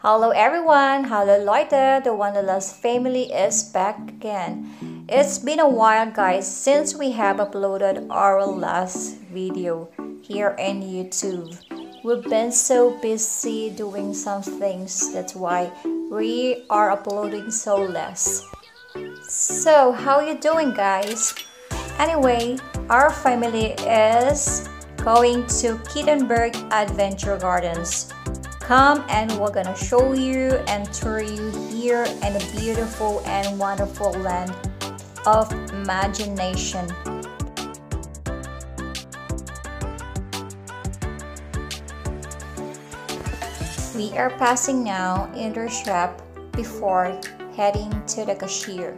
Hello everyone! Hello Leute! The Wanderlust family is back again. It's been a while guys since we have uploaded our last video here in YouTube. We've been so busy doing some things, that's why we are uploading so less. So how you doing guys? Anyway, our family is going to Kittenberg Adventure Gardens. Come and we're gonna show you and tour you here in a beautiful and wonderful land of imagination. We are passing now in their shop before heading to the cashier.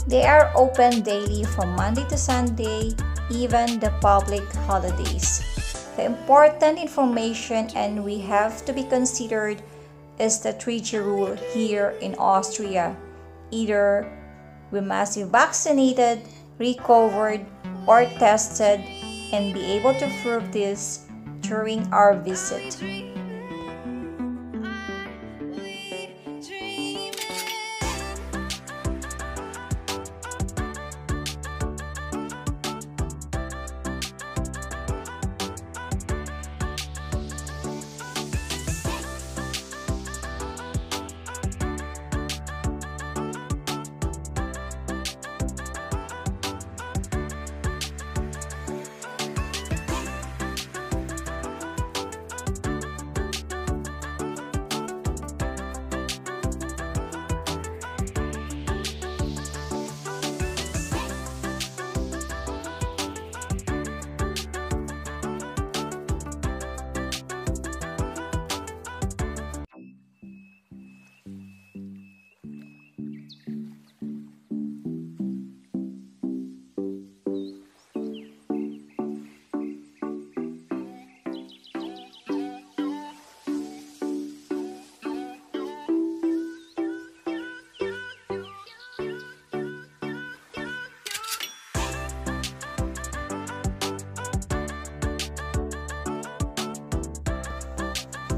They are open daily from Monday to Sunday, even the public holidays. The important information and we have to be considered is the 3G rule here in Austria. Either we must be vaccinated, recovered, or tested and be able to prove this during our visit.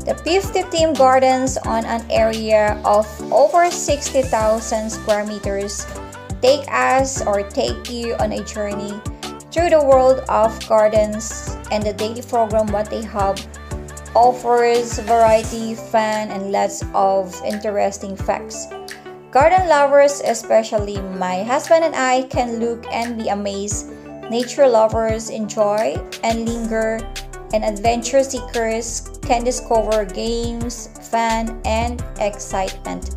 The 50-theme gardens on an area of over 60,000 square meters take you on a journey through the world of gardens, and the daily program what they have offers variety, fun, and lots of interesting facts. Garden lovers, especially my husband and I, can look and be amazed. Nature lovers enjoy and linger, and adventure seekers can discover games, fun, and excitement.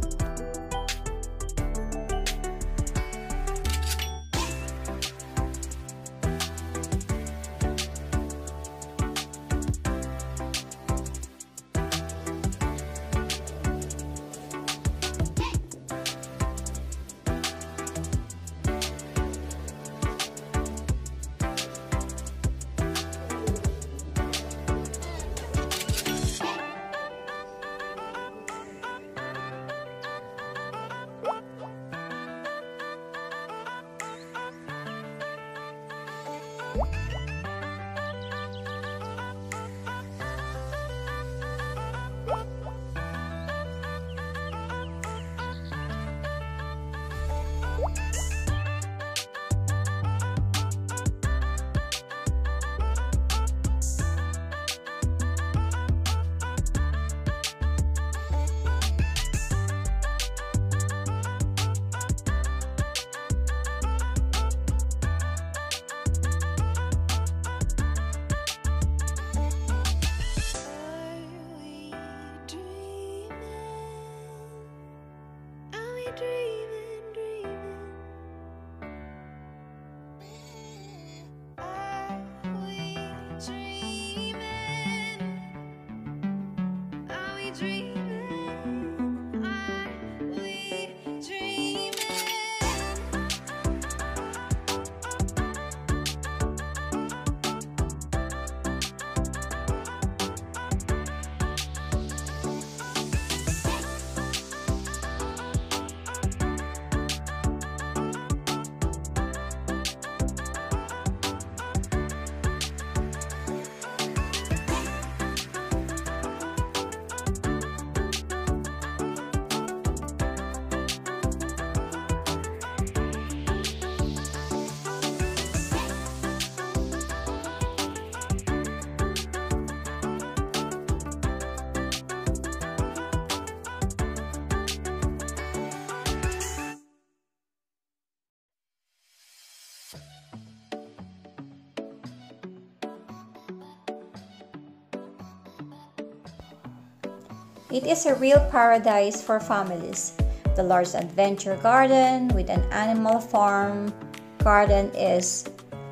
It is a real paradise for families. The large adventure garden with an animal farm garden is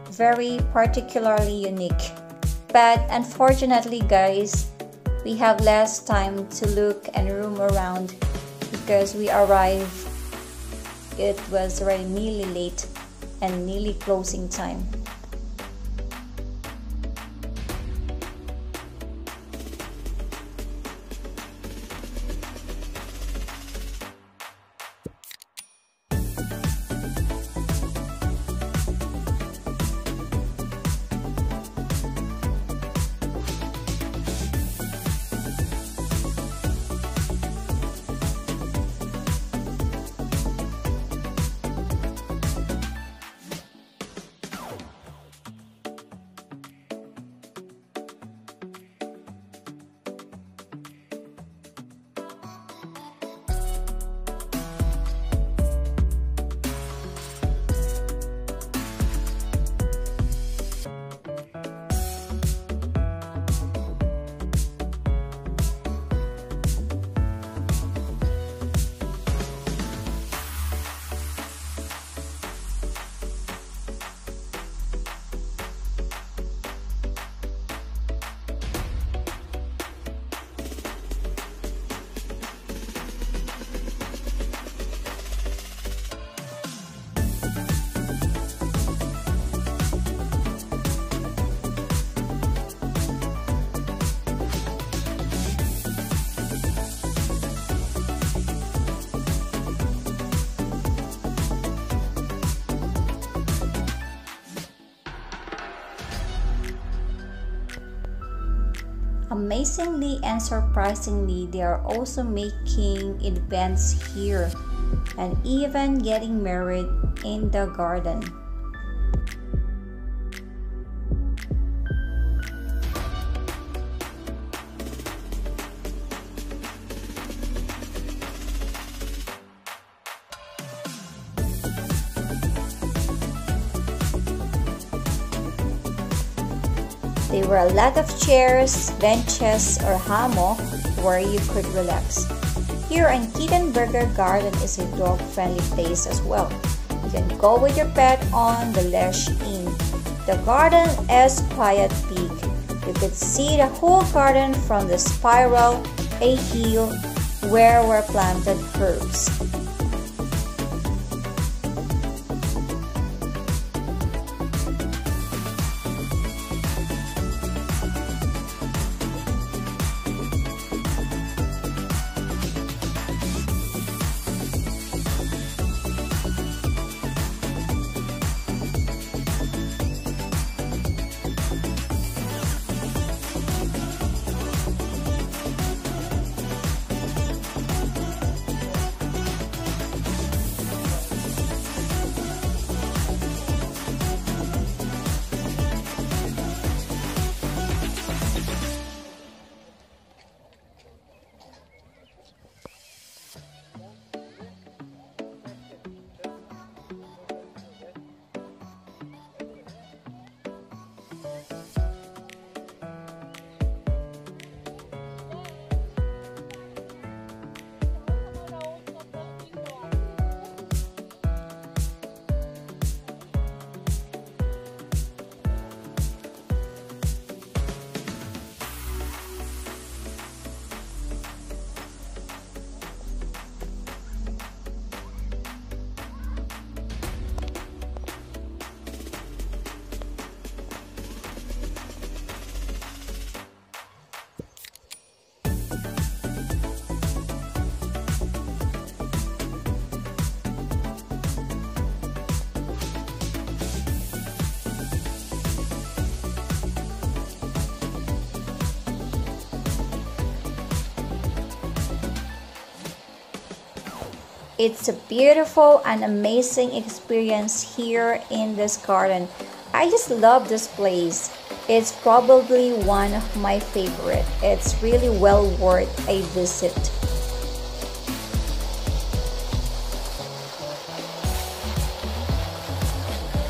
very particularly unique. But unfortunately guys, we have less time to look and roam around because we arrived. It was already nearly late and nearly closing time. Amazingly and surprisingly, they are also making events here and even getting married in the garden. There were a lot of chairs, benches, or hammock where you could relax. Here in Kittenberger Garden is a dog-friendly place as well. You can go with your pet on the leash in. The garden is quite big. You could see the whole garden from the spiral, a hill where were planted herbs. It's a beautiful and amazing experience here in this garden. I just love this place. It's probably one of my favorite. It's really well worth a visit.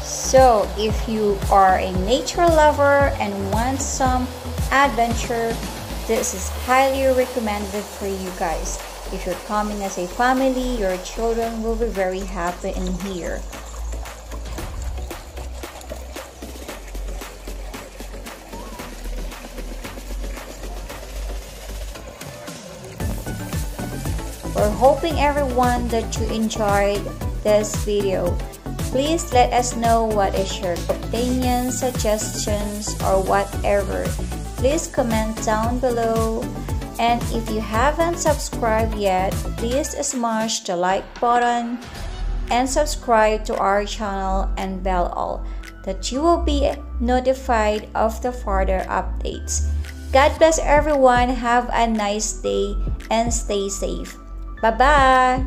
So if you are a nature lover and want some adventure, this is highly recommended for you guys. If you're coming as a family, your children will be very happy in here. We're hoping everyone that you enjoyed this video. Please let us know what is your opinion, suggestions, or whatever. Please comment down below. And if you haven't subscribed yet, please smash the like button and subscribe to our channel and bell all, that you will be notified of the further updates. God bless everyone. Have a nice day and stay safe. Bye-bye.